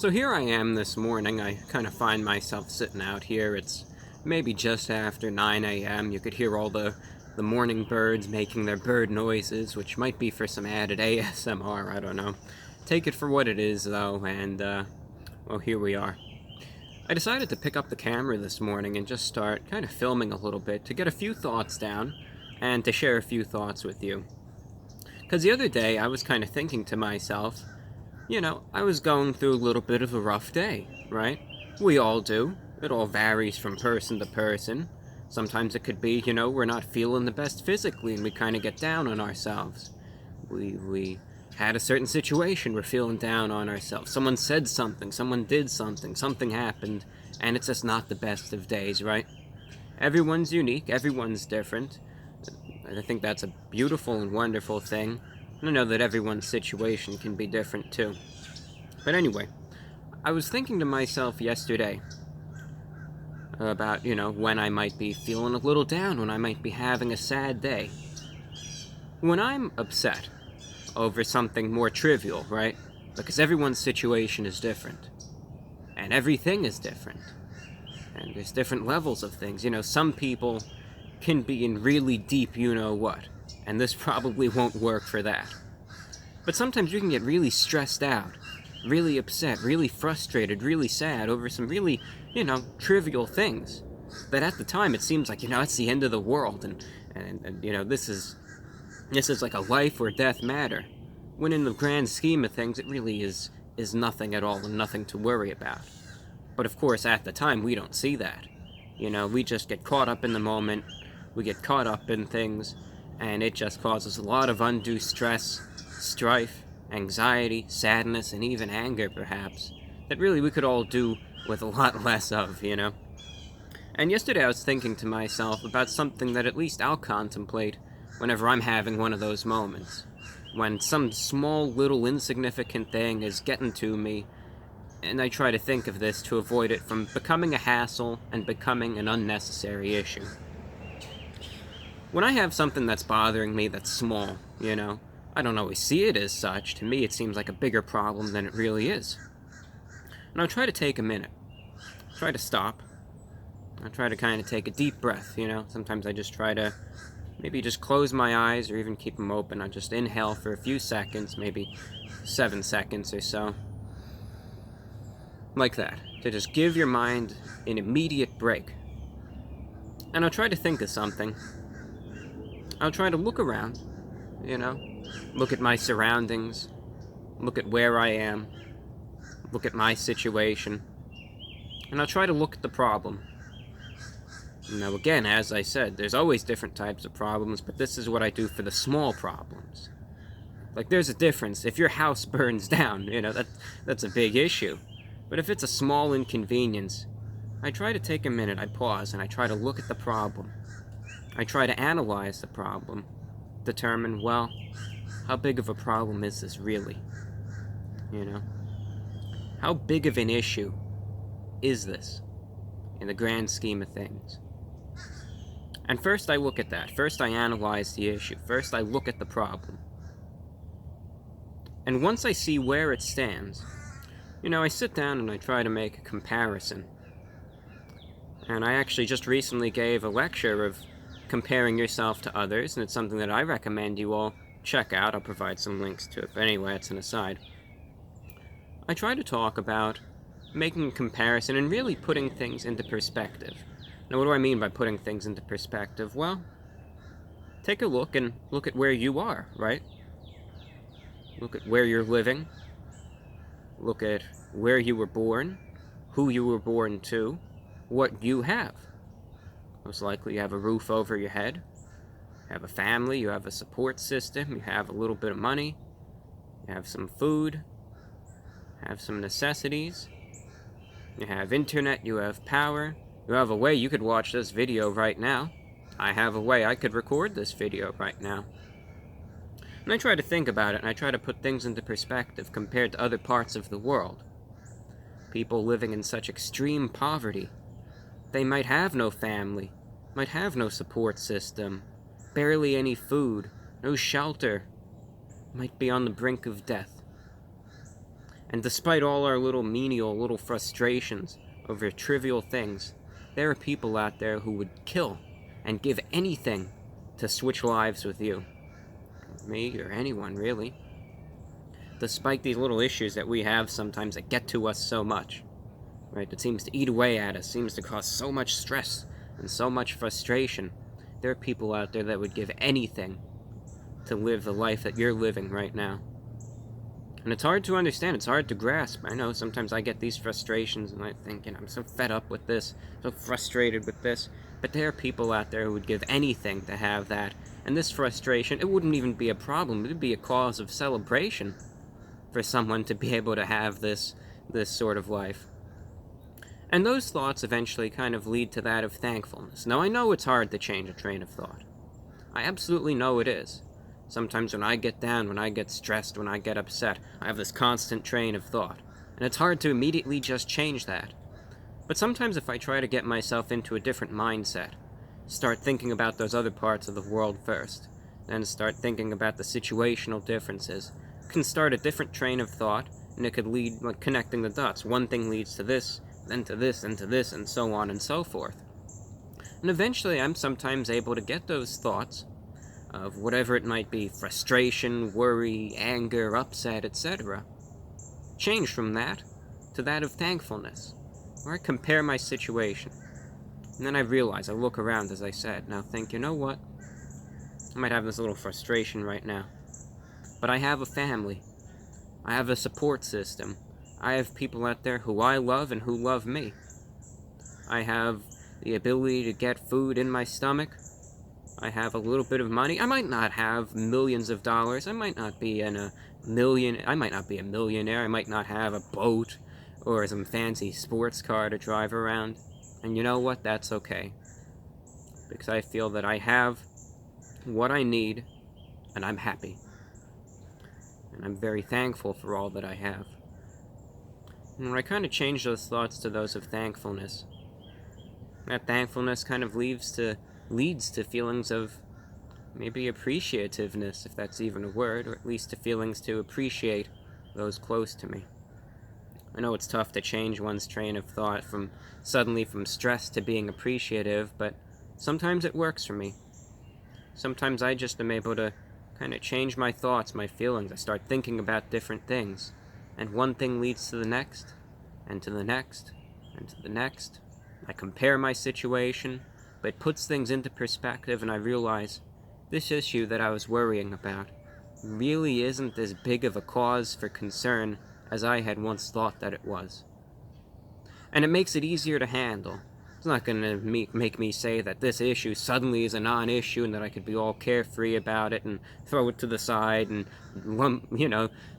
So here I am this morning. I kind of find myself sitting out here. It's maybe just after 9 a.m. You could hear all the morning birds making their bird noises, which might be for some added ASMR, I don't know. Take it for what it is, though, and, well, here we are. I decided to pick up the camera this morning and just start kind of filming a little bit to get a few thoughts down and to share a few thoughts with you. Because the other day I was kind of thinking to myself, I was going through a little bit of a rough day, right? We all do. It all varies from person to person. Sometimes it could be, we're not feeling the best physically and we kind of get down on ourselves. We had a certain situation, we're feeling down on ourselves. Someone said something, someone did something, something happened, and it's just not the best of days, right? Everyone's unique, everyone's different. I think that's a beautiful and wonderful thing. I know that everyone's situation can be different too. But anyway, I was thinking to myself yesterday about, when I might be feeling a little down, when I might be having a sad day. When I'm upset over something more trivial, right? Because everyone's situation is different. And everything is different. And there's different levels of things. Some people can be in really deep you-know-what. And this probably won't work for that. But sometimes you can get really stressed out, really upset, really frustrated, really sad over some really, trivial things. That at the time it seems like, it's the end of the world and this is like a life or death matter. When in the grand scheme of things, it really is nothing at all and nothing to worry about. But of course, at the time, we don't see that. We just get caught up in the moment, we get caught up in things, and it just causes a lot of undue stress, strife, anxiety, sadness, and even anger, perhaps, that really we could all do with a lot less of, And yesterday I was thinking to myself about something that at least I'll contemplate whenever I'm having one of those moments. When some small, little, insignificant thing is getting to me, and I try to think of this to avoid it from becoming a hassle and becoming an unnecessary issue. When I have something that's bothering me that's small, I don't always see it as such. To me, it seems like a bigger problem than it really is. And I'll try to take a minute. Try to stop. I'll try to kind of take a deep breath, Sometimes I just try to maybe just close my eyes or even keep them open. I'll just inhale for a few seconds, maybe 7 seconds or so. Like that. To just give your mind an immediate break. And I'll try to think of something. I'll try to look around, look at my surroundings, look at where I am, look at my situation, and I'll try to look at the problem. Now again, as I said, there's always different types of problems, but this is what I do for the small problems. Like, there's a difference. If your house burns down, that's a big issue. But if it's a small inconvenience, I try to take a minute, I pause, and I try to look at the problem. I try to analyze the problem, determine, well, how big of a problem is this really? How big of an issue is this in the grand scheme of things? And first I look at that. First I analyze the issue. First I look at the problem. And once I see where it stands, I sit down and I try to make a comparison. And I actually just recently gave a lecture of comparing yourself to others, and it's something that I recommend you all check out. I'll provide some links to it, but anyway, it's an aside. I try to talk about making a comparison and really putting things into perspective. Now, what do I mean by putting things into perspective? Well, take a look and look at where you are, right? Look at where you're living. Look at where you were born, who you were born to, what you have. Most likely you have a roof over your head, you have a family, you have a support system, you have a little bit of money, you have some food, you have some necessities, you have internet, you have power, you have a way you could watch this video right now. I have a way I could record this video right now. And I try to think about it, and I try to put things into perspective compared to other parts of the world. People living in such extreme poverty. They might have no family, might have no support system, barely any food, no shelter, might be on the brink of death. And despite all our little menial, little frustrations over trivial things, there are people out there who would kill and give anything to switch lives with you. Me or anyone, really. Despite these little issues that we have sometimes that get to us so much, right? It seems to eat away at us, seems to cause so much stress and so much frustration. There are people out there that would give anything to live the life that you're living right now. And it's hard to understand, it's hard to grasp. I know sometimes I get these frustrations and I think, I'm so fed up with this, so frustrated with this. But there are people out there who would give anything to have that. And this frustration, it wouldn't even be a problem, it would be a cause of celebration for someone to be able to have this sort of life. And those thoughts eventually kind of lead to that of thankfulness. Now, I know it's hard to change a train of thought. I absolutely know it is. Sometimes when I get down, when I get stressed, when I get upset, I have this constant train of thought. And it's hard to immediately just change that. But sometimes if I try to get myself into a different mindset, start thinking about those other parts of the world first, then start thinking about the situational differences, can start a different train of thought, and it could lead, like connecting the dots. One thing leads to this, then to this, and to this, and so on and so forth. And eventually I'm sometimes able to get those thoughts of whatever it might be, frustration, worry, anger, upset, etc., change from that to that of thankfulness, where I compare my situation. And then I realize, I look around, as I said, now think, you know what? I might have this little frustration right now, but I have a family. I have a support system. I have people out there who I love and who love me. I have the ability to get food in my stomach. I have a little bit of money. I might not have millions of dollars. I might not be a millionaire. I might not have a boat or some fancy sports car to drive around. And you know what? That's okay. Because I feel that I have what I need, and I'm happy. And I'm very thankful for all that I have. And when I kind of change those thoughts to those of thankfulness, that thankfulness kind of leads to feelings of maybe appreciativeness, if that's even a word, or at least to feelings to appreciate those close to me. I know it's tough to change one's train of thought suddenly from stress to being appreciative, but sometimes it works for me. Sometimes I just am able to kind of change my thoughts, my feelings. I start thinking about different things, and one thing leads to the next, and to the next, and to the next. I compare my situation, but it puts things into perspective, and I realize this issue that I was worrying about really isn't as big of a cause for concern as I had once thought that it was. And it makes it easier to handle. It's not going to make me say that this issue suddenly is a non-issue and that I could be all carefree about it and throw it to the side and,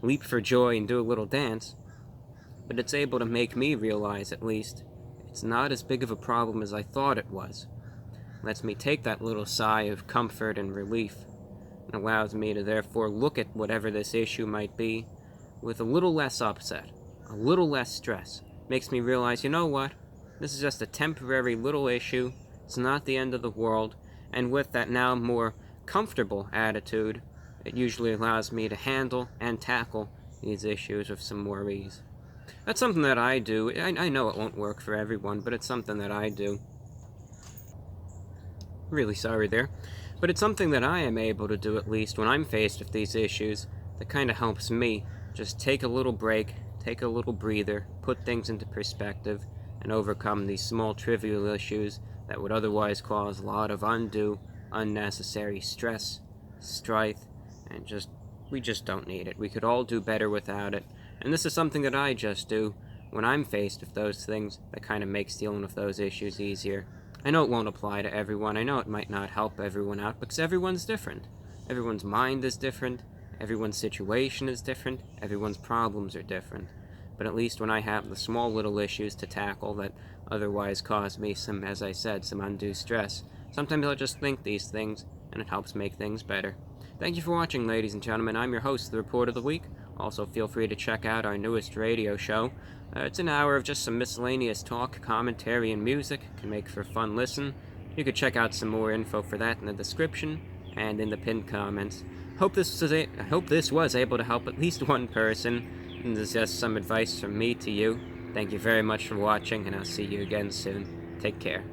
leap for joy and do a little dance. But it's able to make me realize, at least, it's not as big of a problem as I thought it was. It lets me take that little sigh of comfort and relief, and allows me to therefore look at whatever this issue might be with a little less upset, a little less stress. Makes me realize, you know what? This is just a temporary little issue. It's not the end of the world. And with that now more comfortable attitude, it usually allows me to handle and tackle these issues with some more ease. That's something that I do. I know it won't work for everyone, but it's something that I do. Really sorry there. But it's something that I am able to do, at least when I'm faced with these issues, that kind of helps me just take a little break, take a little breather, put things into perspective, and overcome these small trivial issues that would otherwise cause a lot of undue, unnecessary stress, strife, and we just don't need it. We could all do better without it. And this is something that I just do when I'm faced with those things that kind of makes dealing with those issues easier. I know it won't apply to everyone. I know it might not help everyone out because everyone's different. Everyone's mind is different. Everyone's situation is different. Everyone's problems are different. But at least when I have the small little issues to tackle that otherwise cause me some, as I said, some undue stress, sometimes I'll just think these things, and it helps make things better. Thank you for watching, ladies and gentlemen. I'm your host, the Report of the Week. Also, feel free to check out our newest radio show. It's an hour of just some miscellaneous talk, commentary, and music. It can make for a fun listen. You could check out some more info for that in the description and in the pinned comments. I hope this was able to help at least one person. And this is just some advice from me to you. Thank you very much for watching, and I'll see you again soon. Take care.